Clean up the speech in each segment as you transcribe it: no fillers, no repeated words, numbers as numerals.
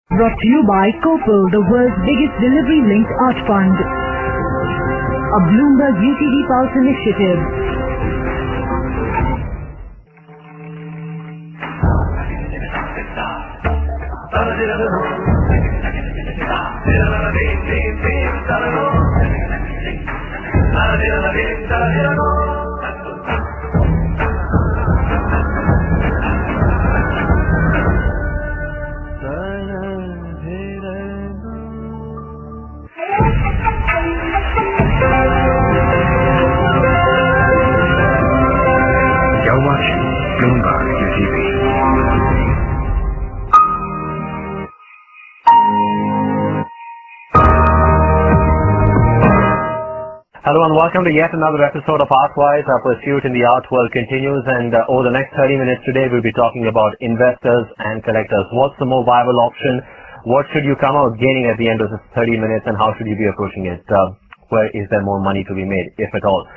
Brought to you by Copal, the world's biggest delivery-linked art fund. A Bloomberg UTD Pulse initiative. You're watching Bloomberg UTV. Hello and welcome to yet another episode of Artwise. Our pursuit in the art world continues, and over the next 30 minutes today we'll be talking about investors and collectors. What's the more viable option? What should you come out gaining at the end of this 30 minutes, and how should you be approaching it? Where is there more money to be made, if at all?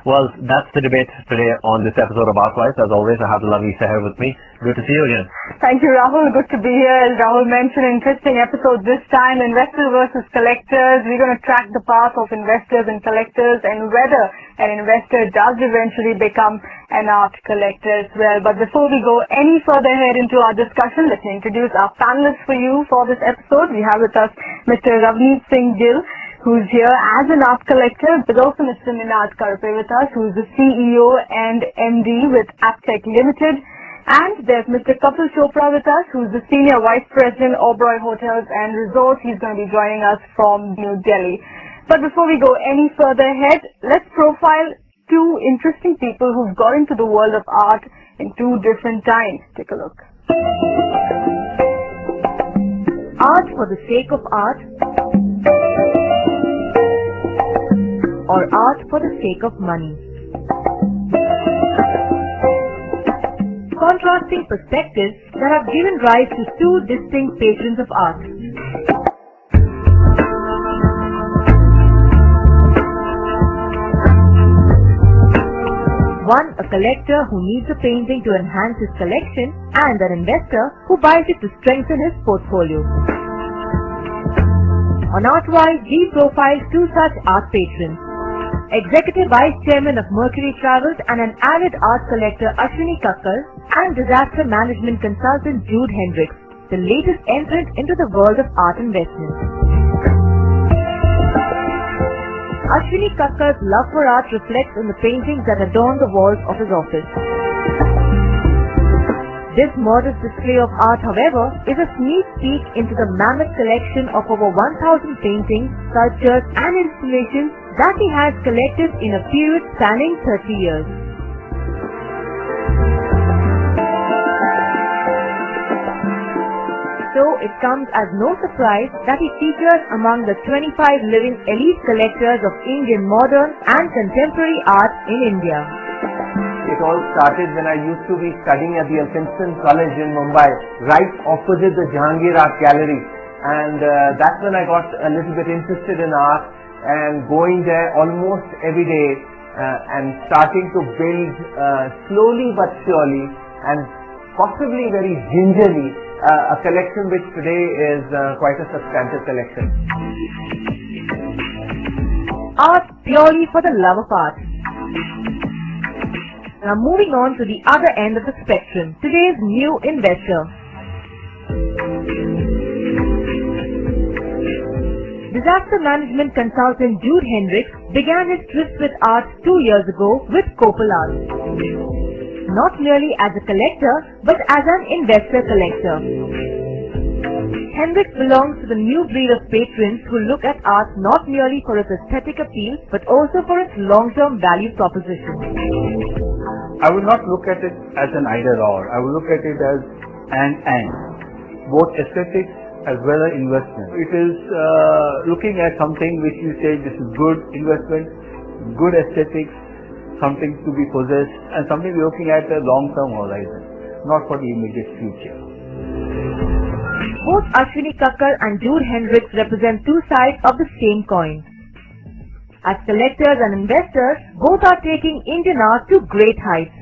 Well, that's the debate today on this episode of Artwise. As always, I have the lovely Seher with me. Good to see you again. Thank you, Rahul. Good to be here. As Rahul mentioned, interesting episode this time, investors versus collectors. We're going to track the path of investors and collectors and whether an investor does eventually become an art collector as well. But before we go any further ahead into our discussion, let me introduce our panelists for you for this episode. We have with us Mr. Ravneet Singh Gill, who's here as an art collector, but also Mr. Ninad Karpe with us, who's the CEO and MD with Aptech Limited. And there's Mr. Kapil Chopra with us, who's the Senior Vice President, Oberoi Hotels and Resorts. He's going to be joining us from New Delhi. But before we go any further ahead, let's profile two interesting people who've got into the world of art in two different times. Take a look. Art for the sake of art, or art for the sake of money. Contrasting perspectives that have given rise to two distinct patrons of art. One, a collector who needs a painting to enhance his collection, and an investor who buys it to strengthen his portfolio. On Artwise, we profile two such art patrons. Executive Vice Chairman of Mercury Travels and an avid art collector Ashwini Kakkar, and disaster management consultant Jude Hendricks, the latest entrant into the world of art investment. Ashwini Kakkar's love for art reflects in the paintings that adorn the walls of his office. This modest display of art, however, is a sneak peek into the mammoth collection of over 1,000 paintings, sculptures and installations that he has collected in a period spanning 30 years. So it comes as no surprise that he features among the 25 living elite collectors of Indian modern and contemporary art in India. It all started when I used to be studying at the Elphinstone College in Mumbai, right opposite the Jahangir Art Gallery. And that's when I got a little bit interested in art and going there almost every day and starting to build slowly but surely and possibly very gingerly a collection which today is quite a substantive collection. Art purely for the love of art. Now moving on to the other end of the spectrum, today's new investor. Disaster management consultant Jude Hendricks began his tryst with art 2 years ago with Copal Art. Not merely as a collector, but as an investor collector. Hendricks belongs to the new breed of patrons who look at art not merely for its aesthetic appeal, but also for its long-term value proposition. I would not look at it as an either or. I would look at it as and. Both aesthetics as well as investment. It is looking at something which you say this is good investment, good aesthetics, something to be possessed, and something we're looking at a long-term horizon, not for the immediate future. Both Ashwini Kakkar and Jude Hendricks represent two sides of the same coin. As collectors and investors, both are taking Indian art to great heights.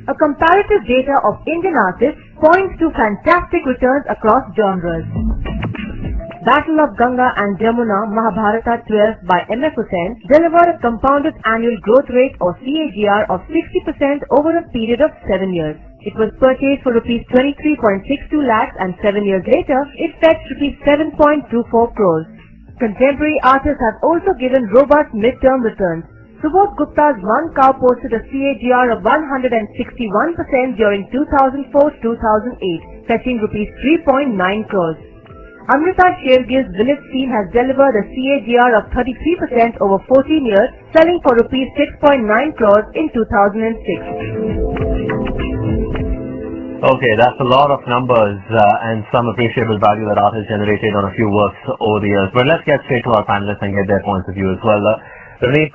A comparative data of Indian artists points to fantastic returns across genres. Battle of Ganga and Jamuna Mahabharata 12 by M.F. delivered a compounded annual growth rate or CAGR of 60% over a period of 7 years. It was purchased for Rs 23.62 lakhs and 7 years later, it fetched Rs 7.24 crores. Contemporary artists have also given robust mid-term returns. Subodh Gupta's One Cow posted a CAGR of 161% during 2004-2008, fetching Rs 3.9 crores. Amrita Shergill's Village Scene has delivered a CAGR of 33% over 14 years, selling for Rs 6.9 crores in 2006. Okay, that's a lot of numbers and some appreciable value that art has generated on a few works over the years. But let's get straight to our panelists and get their points of view as well. Raneet,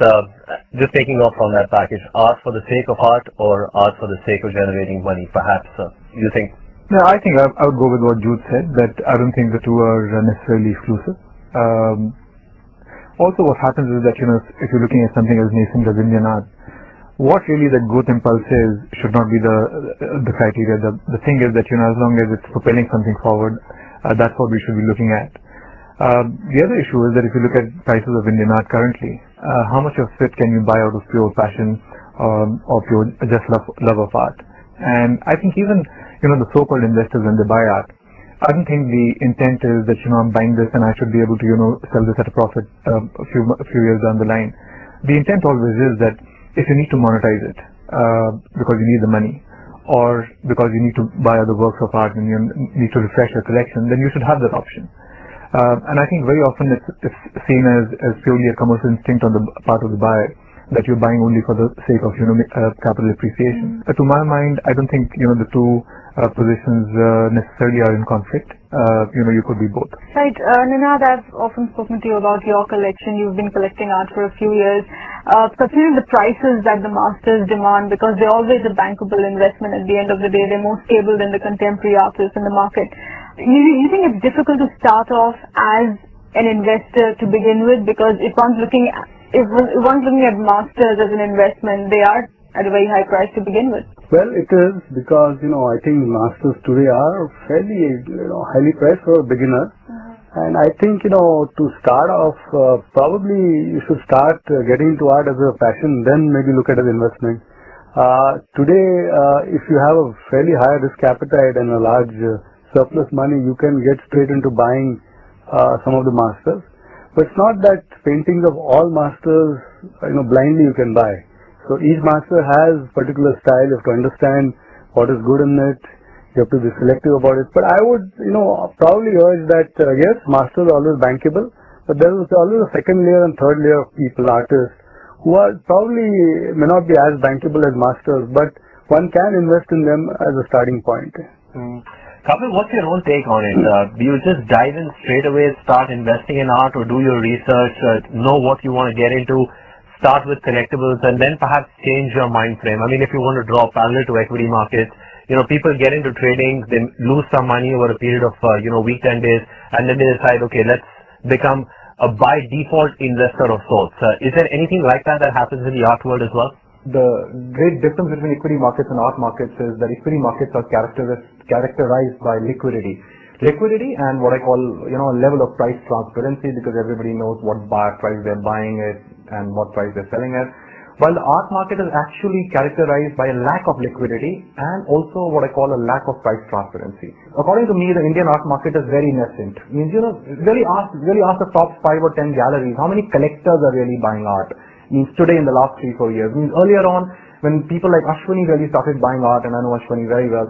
just taking off from that package, art for the sake of art or art for the sake of generating money, perhaps, you think? No, I think I would go with what Jude said, that I don't think the two are necessarily exclusive. Also what happens is that, if you're looking at something as nascent as Indian art, what really that growth impulse is should not be the criteria. The thing is that, as long as it's propelling something forward, that's what we should be looking at. The other issue is that if you look at prices of Indian art currently, how much of it can you buy out of pure passion or pure just love of art? And I think even, the so-called investors when they buy art, I don't think the intent is that, I'm buying this and I should be able to, sell this at a profit a few years down the line. The intent always is that if you need to monetize it because you need the money, or because you need to buy other works of art and you need to refresh your collection, then you should have that option. And I think very often it's seen as purely a commercial instinct on the part of the buyer, that you're buying only for the sake of capital appreciation. To my mind, I don't think the two positions necessarily are in conflict. You could be both. Right, Ninad, I've often spoken to you about your collection. You've been collecting art for a few years. Considering the prices that the masters demand, because they're always a bankable investment at the end of the day, they're more stable than the contemporary artists in the market. You think it's difficult to start off as an investor to begin with, because if one's looking at masters as an investment, they are at a very high price to begin with. Well, it is because, I think masters today are fairly, highly priced for a beginner. And I think, to start off, probably you should start getting into art as a passion, then maybe look at it as investment. Today, if you have a fairly high risk appetite and a large surplus money, you can get straight into buying some of the masters. But it's not that paintings of all masters, blindly you can buy. So each master has particular style. You have to understand what is good in it. You have to be selective about it. But I would, probably urge that, yes, masters are always bankable, but there is always a second layer and third layer of people, artists, who are probably may not be as bankable as masters, but one can invest in them as a starting point. Kapil, what's your own take on it? Do you just dive in straight away, start investing in art, or do your research, know what you want to get into, start with collectibles, and then perhaps change your mind frame? I mean, if you want to draw parallel to equity markets, people get into trading, they lose some money over a period of, week, 10 days, and then they decide, okay, let's become a by default investor of sorts. Is there anything like that happens in the art world as well? The great difference between equity markets and art markets is that equity markets are characterized by liquidity. Liquidity and what I call, a level of price transparency, because everybody knows what price they're buying it and what price they're selling it. While the art market is actually characterized by a lack of liquidity and also what I call a lack of price transparency. According to me, the Indian art market is very nascent. Means, really ask the top 5 or 10 galleries, how many collectors are really buying art? Means today in the last 3-4 years. Means earlier on, when people like Ashwini really started buying art, and I know Ashwini very well,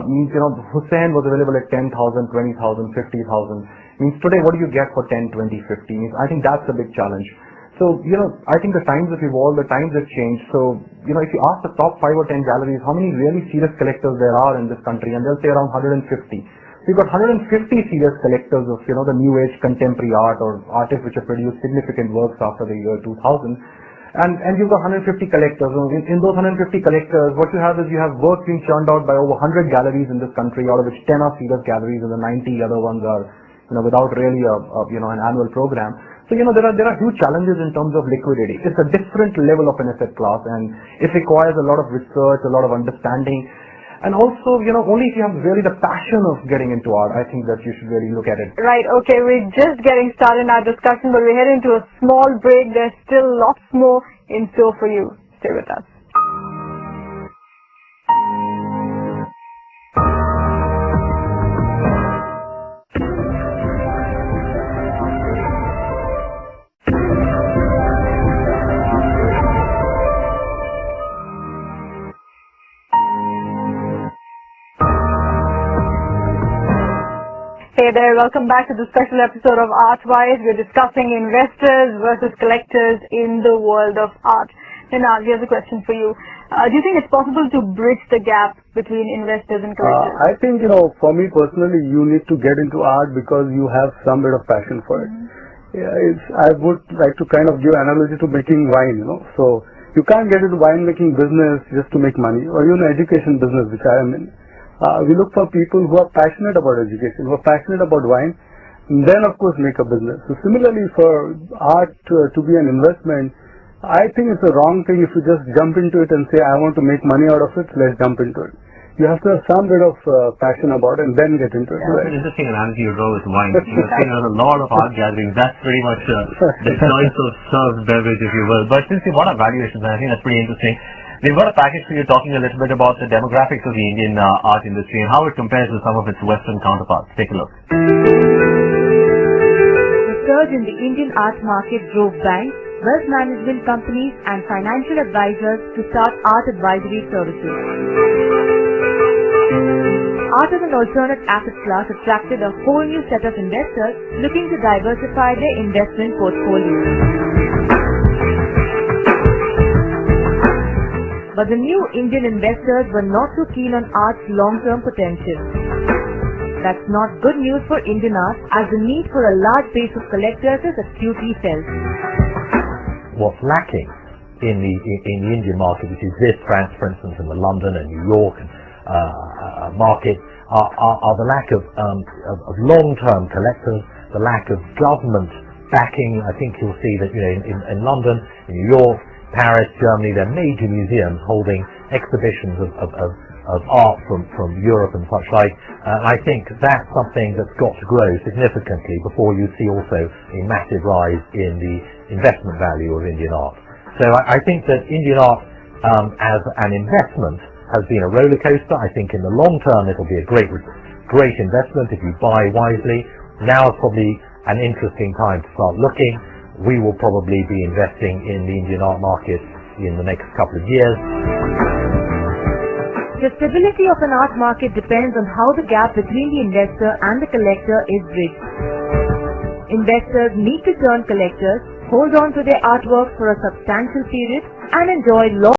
means, Hussain was available at 10,000, 20,000, 50,000. Means today, what do you get for 10, 20, 50? Means I think that's a big challenge. So, I think the times have evolved, the times have changed. So, if you ask the top 5 or 10 galleries how many really serious collectors there are in this country, and they'll say around 150. So you've got 150 serious collectors of, the new age contemporary art or artists which have produced significant works after the year 2000. And you've got 150 collectors. In those 150 collectors, what you have is you have works being churned out by over 100 galleries in this country, out of which 10 are serious galleries and the 90 other ones are, without really an annual program. So, there are huge challenges in terms of liquidity. It's a different level of an asset class, and it requires a lot of research, a lot of understanding. And also, only if you have really the passion of getting into art, I think that you should really look at it. Right, okay, we're just getting started in our discussion, but we're heading to a small break. There's still lots more in store for you. Stay with us. Hey there, welcome back to the special episode of Artwise. We're discussing investors versus collectors in the world of art. Now, here's a question for you. Do you think it's possible to bridge the gap between investors and collectors? I think, for me personally, you need to get into art because you have some bit of passion for it. I would like to kind of give analogy to making wine, So, you can't get into wine making business just to make money, or even education business, which I am in. We look for people who are passionate about education, who are passionate about wine, and then of course make a business. So similarly for art to be an investment, I think it's a wrong thing if you just jump into it and say, I want to make money out of it, let's jump into it. You have to have some bit of passion about it and then get into it. Yeah, right? It's an interesting analogy you draw with wine. You've seen a lot of art gatherings. That's pretty much the choice of served beverage, if you will. But since you brought up valuations, I think that's pretty interesting. We've got a package for you talking a little bit about the demographics of the Indian art industry and how it compares with some of its Western counterparts. Take a look. The surge in the Indian art market drove banks, wealth management companies and financial advisors to start art advisory services. Art as an alternate asset class attracted a whole new set of investors looking to diversify their investment portfolios. But the new Indian investors were not so keen on art's long-term potential. That's not good news for Indian art, as the need for a large base of collectors is acutely felt. What's lacking in the Indian market, which exists, for instance, in the London and New York market, are the lack of long-term collectors, the lack of government backing. I think you'll see that in London, in New York, Paris, Germany, they're major museums holding exhibitions of art from Europe and such like. I think that's something that's got to grow significantly before you see also a massive rise in the investment value of Indian art. So I think that Indian art as an investment has been a roller coaster. I think in the long term it'll be a great investment if you buy wisely. Now is probably an interesting time to start looking. We will probably be investing in the Indian art market in the next couple of years. The stability of an art market depends on how the gap between the investor and the collector is bridged. Investors need to turn collectors, hold on to their artwork for a substantial period, and enjoy long